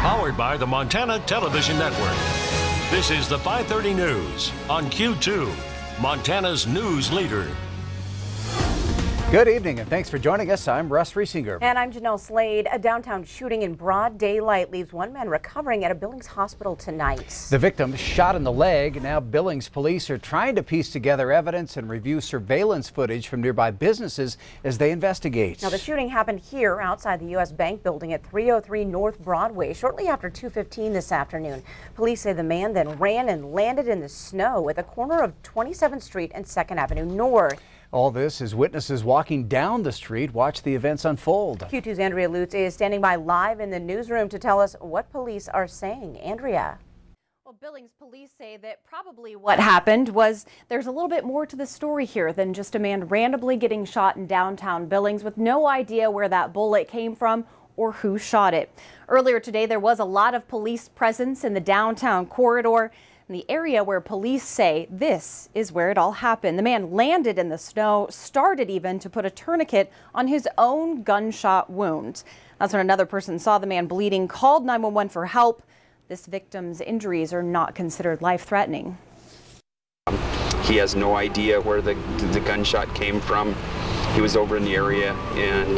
Powered by the Montana Television Network. This is the 5:30 News on Q2, Montana's news leader. Good evening and thanks for joining us. I'm Russ. And I'm Jeanelle Slade. A downtown shooting in broad daylight leaves one man recovering at a Billings hospital tonight. The victim shot in the leg. Now Billings police are trying to piece together evidence and review surveillance footage from nearby businesses as they investigate. Now the shooting happened here outside the U.S. Bank building at 303 North Broadway shortly after 2:15 this afternoon. Police say the man then ran and landed in the snow at the corner of 27th Street and 2nd Avenue North. All this as witnesses walking down the street watch the events unfold. Q2's Andrea Lutz is standing by live in the newsroom to tell us what police are saying. Andrea. Well, Billings police say that probably what happened was there's a little bit more to the story here than just a man randomly getting shot in downtown Billings with no idea where that bullet came from or who shot it. Earlier today, there was a lot of police presence in the downtown corridor. In the area where police say this is where it all happened. The man landed in the snow, started even to put a tourniquet on his own gunshot wound. That's when another person saw the man bleeding, called 911 for help. This victim's injuries are not considered life-threatening. He has no idea where the gunshot came from. He was over in the area and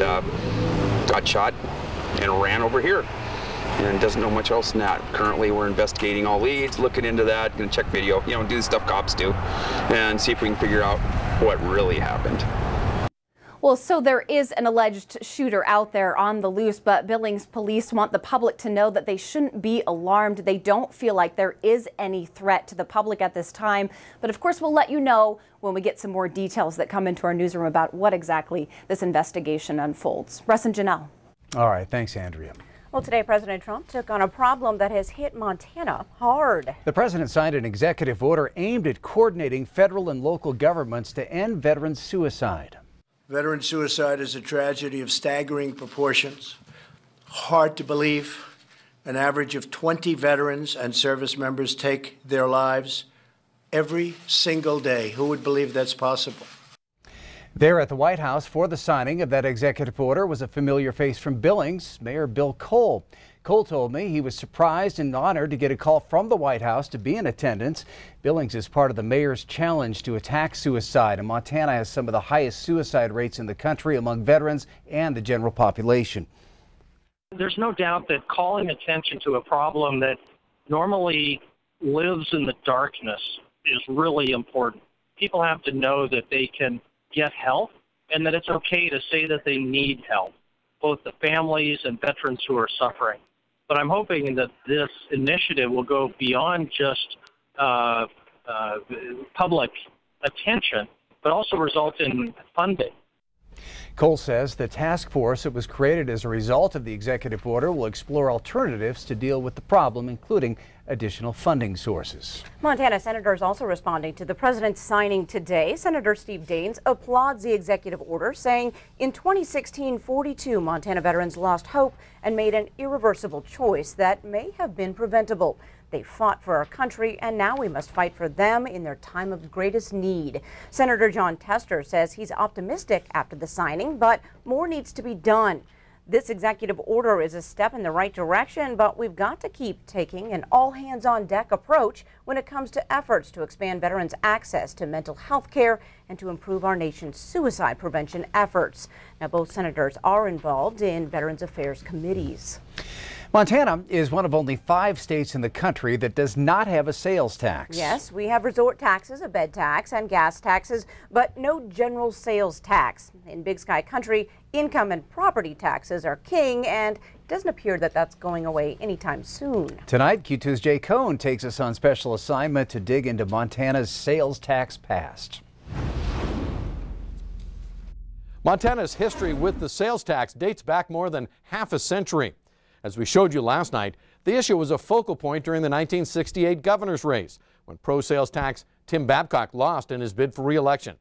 got shot and ran over here. And doesn't know much else than that. Currently, we're investigating all leads, looking into that, going to check video, do the stuff cops do, and see if we can figure out what really happened. Well, so there is an alleged shooter out there on the loose, but Billings police want the public to know that they shouldn't be alarmed. They don't feel like there is any threat to the public at this time. But of course, we'll let you know when we get some more details that come into our newsroom about what exactly this investigation unfolds. Russ and Jeanelle. All right. Thanks, Andrea. Well, today President Trump took on a problem that has hit Montana hard. The president signed an executive order aimed at coordinating federal and local governments to end veteran suicide. Veteran suicide is a tragedy of staggering proportions. Hard to believe. An average of 20 veterans and service members take their lives every single day. Who would believe that's possible? There at the White House for the signing of that executive order was a familiar face from Billings, Mayor Bill Cole. Cole told me he was surprised and honored to get a call from the White House to be in attendance. Billings is part of the mayor's challenge to attack suicide, and Montana has some of the highest suicide rates in the country among veterans and the general population. There's no doubt that calling attention to a problem that normally lives in the darkness is really important. People have to know that they can get help and that it's okay to say that they need help, both the families and veterans who are suffering. But I'm hoping that this initiative will go beyond just public attention, but also result in funding. Cole says the task force that was created as a result of the executive order will explore alternatives to deal with the problem, including additional funding sources. Montana senators also responding to the president's signing today. Senator Steve Daines applauds the executive order, saying in 2016, 42 Montana veterans lost hope and made an irreversible choice that may have been preventable. They fought for our country, and now we must fight for them in their time of greatest need. Senator Jon Tester says he's optimistic after the signing, but more needs to be done. This executive order is a step in the right direction, but we've got to keep taking an all-hands-on-deck approach when it comes to efforts to expand veterans' access to mental health care and to improve our nation's suicide prevention efforts. Now, both senators are involved in Veterans Affairs committees. Montana is one of only 5 states in the country that does not have a sales tax. Yes, we have resort taxes, a bed tax, and gas taxes, but no general sales tax. In Big Sky country, income and property taxes are king, and it doesn't appear that that's going away anytime soon. Tonight, Q2's Jay Cohn takes us on special assignment to dig into Montana's sales tax past. Montana's history with the sales tax dates back more than half a century. As we showed you last night, the issue was a focal point during the 1968 governor's race, when pro-sales tax Tim Babcock lost in his bid for re-election.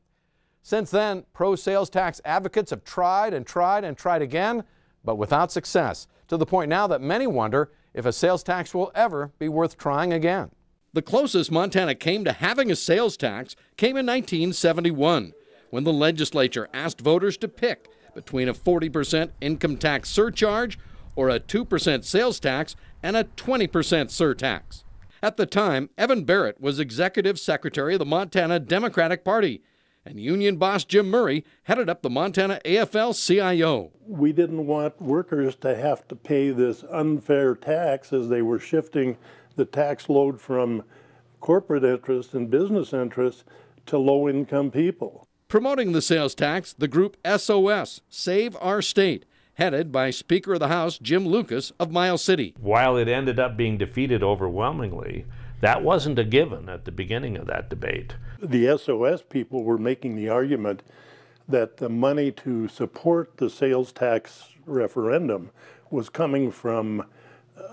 Since then, pro-sales tax advocates have tried and tried and tried again, but without success, to the point now that many wonder if a sales tax will ever be worth trying again. The closest Montana came to having a sales tax came in 1971, when the legislature asked voters to pick between a 40% income tax surcharge or a 2% sales tax and a 20% surtax. At the time, Evan Barrett was executive secretary of the Montana Democratic Party, and union boss Jim Murray headed up the Montana AFL-CIO. We didn't want workers to have to pay this unfair tax as they were shifting the tax load from corporate interests and business interests to low-income people. Promoting the sales tax, the group SOS, Save Our State, headed by Speaker of the House Jim Lucas of Miles City. While it ended up being defeated overwhelmingly, that wasn't a given at the beginning of that debate. The SOS people were making the argument that the money to support the sales tax referendum was coming from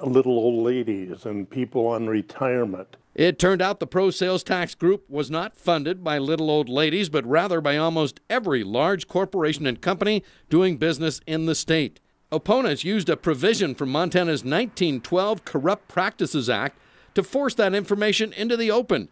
little old ladies and people on retirement. It turned out the pro-sales tax group was not funded by little old ladies, but rather by almost every large corporation and company doing business in the state. Opponents used a provision from Montana's 1912 Corrupt Practices Act to force that information into the open.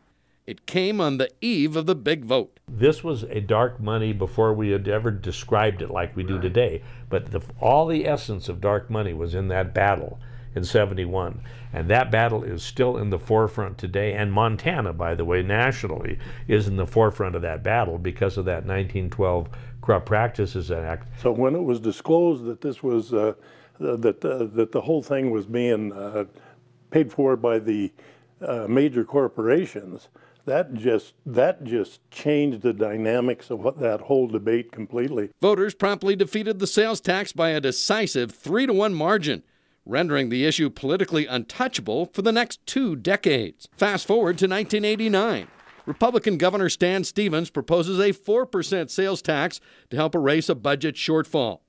It came on the eve of the big vote. This was a dark money before we had ever described it like we do today, but all the essence of dark money was in that battle in '71, and that battle is still in the forefront today, and Montana, by the way, nationally, is in the forefront of that battle because of that 1912 Corrupt Practices Act. So when it was disclosed that this was, that the whole thing was being paid for by the major corporations, that just changed the dynamics of that whole debate completely. Voters promptly defeated the sales tax by a decisive 3-to-1 margin, rendering the issue politically untouchable for the next 2 decades. Fast forward to 1989. Republican Governor Stan Stevens proposes a 4% sales tax to help erase a budget shortfall.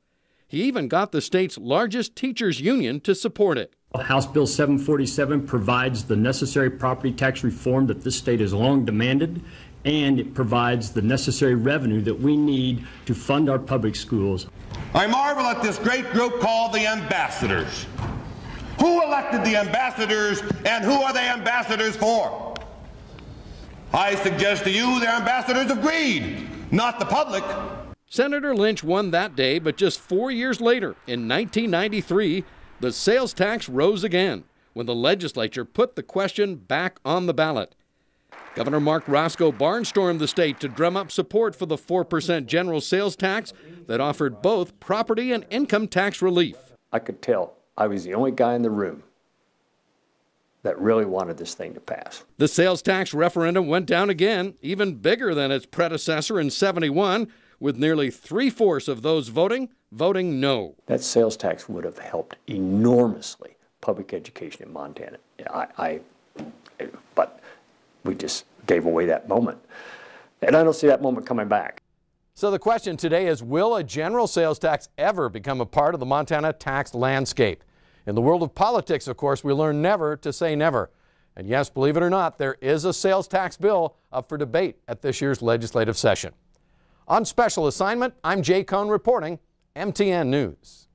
He even got the state's largest teachers union to support it. House Bill 747 provides the necessary property tax reform that this state has long demanded, and it provides the necessary revenue that we need to fund our public schools. I marvel at this great group called the ambassadors. Who elected the ambassadors, and who are they ambassadors for? I suggest to you they're ambassadors of greed, not the public. Senator Lynch won that day, but just 4 years later, in 1993, the sales tax rose again when the legislature put the question back on the ballot. Governor Mark Roscoe barnstormed the state to drum up support for the 4% general sales tax that offered both property and income tax relief. I could tell I was the only guy in the room that really wanted this thing to pass. The sales tax referendum went down again, even bigger than its predecessor in '71, with nearly 3/4 of those voting no. That sales tax would have helped enormously public education in Montana. But we just gave away that moment. And I don't see that moment coming back. So the question today is, will a general sales tax ever become a part of the Montana tax landscape? In the world of politics, of course, we learn never to say never. And yes, believe it or not, there is a sales tax bill up for debate at this year's legislative session. On special assignment, I'm Jay Cohn reporting MTN News.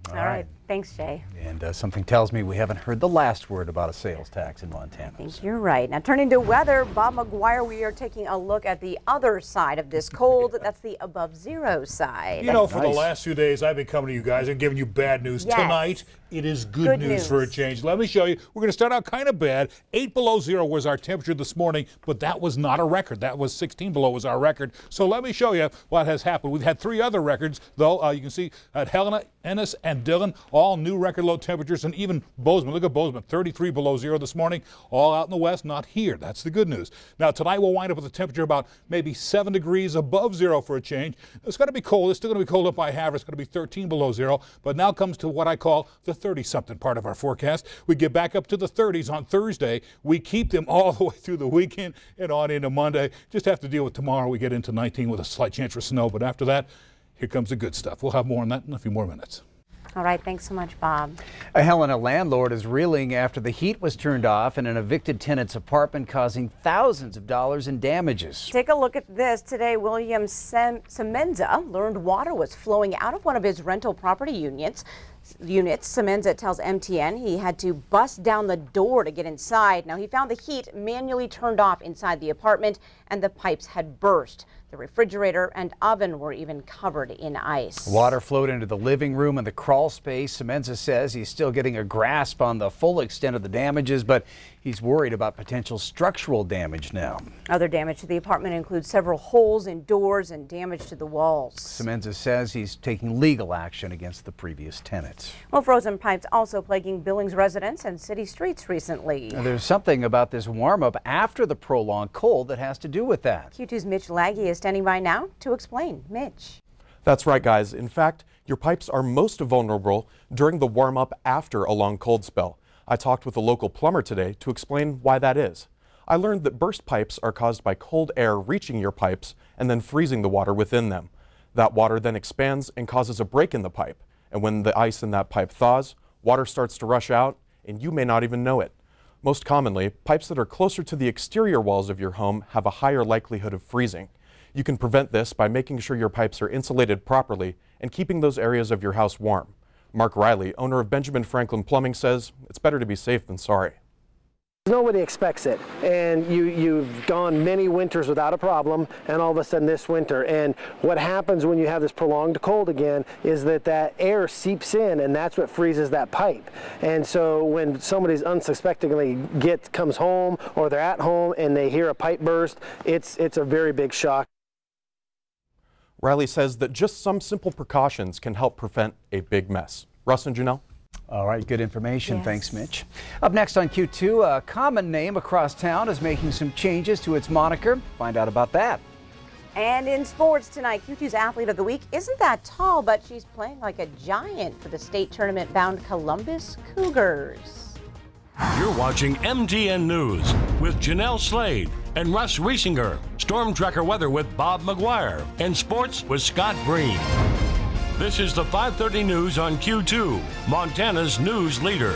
All right. Thanks, Jay. And something tells me we haven't heard the last word about a sales tax in Montana. I think you're right. Now, turning to weather, Bob McGuire, we are taking a look at the other side of this cold. That's the above zero side. You know, for the last few days, I've been coming to you guys and giving you bad news. Yes. Tonight, it is good news for a change. Let me show you. We're going to start out kind of bad. 8 below zero was our temperature this morning, but that was not a record. That was 16 below was our record. So let me show you what has happened. We've had 3 other records, though. You can see at Helena, Ennis, and Dillon, all new record low temperatures, and even Bozeman. Look at Bozeman, 33 below zero this morning, all out in the west, not here. That's the good news. Now, tonight we'll wind up with a temperature about maybe 7 degrees above zero for a change. It's going to be cold. It's still going to be cold up by half. It's going to be 13 below zero, but now comes to what I call the 30-something part of our forecast. We get back up to the 30s on Thursday. We keep them all the way through the weekend and on into Monday. Just have to deal with tomorrow. We get into 19 with a slight chance for snow, but after that, here comes the good stuff. We'll have more on that in a few more minutes. All right, thanks so much, Bob. A Helena landlord is reeling after the heat was turned off in an evicted tenant's apartment, causing thousands of dollars in damages. Take a look at this. Today, William Semenza learned water was flowing out of one of his rental property units. Semenza tells MTN he had to bust down the door to get inside. Now, he found the heat manually turned off inside the apartment and the pipes had burst. The refrigerator and oven were even covered in ice. Water flowed into the living room and the crawl space. Semenza says he's still getting a grasp on the full extent of the damages, but he's worried about potential structural damage now. Other damage to the apartment includes several holes in doors and damage to the walls. Semenza says he's taking legal action against the previous tenants. Well, frozen pipes also plaguing Billings residents and city streets recently. Now, there's something about this warm-up after the prolonged cold that has to do with that. Q2's Mitch Laggy is standing by now to explain. Mitch. That's right, guys. In fact, your pipes are most vulnerable during the warm-up after a long cold spell. I talked with a local plumber today to explain why that is. I learned that burst pipes are caused by cold air reaching your pipes and then freezing the water within them. That water then expands and causes a break in the pipe. And when the ice in that pipe thaws, water starts to rush out, and you may not even know it. Most commonly, pipes that are closer to the exterior walls of your home have a higher likelihood of freezing. You can prevent this by making sure your pipes are insulated properly and keeping those areas of your house warm. Mark Riley, owner of Benjamin Franklin Plumbing, says it's better to be safe than sorry. Nobody expects it, and you've gone many winters without a problem, and all of a sudden this winter. And what happens when you have this prolonged cold again is that air seeps in, and that's what freezes that pipe. And so when somebody's unsuspectingly comes home, or they're at home and they hear a pipe burst, it's a very big shock. Riley says that just some simple precautions can help prevent a big mess. Russ and Jeanelle? All right, good information. Yes. Thanks, Mitch. Up next on Q2, a common name across town is making some changes to its moniker. Find out about that. And in sports tonight, Q2's Athlete of the Week isn't that tall, but she's playing like a giant for the state tournament-bound Columbus Cougars. You're watching MTN News with Jeanelle Slade and Russ Riesinger. Storm Tracker weather with Bob McGuire. And sports with Scott Breen. This is the 5:30 news on Q2, Montana's news leader.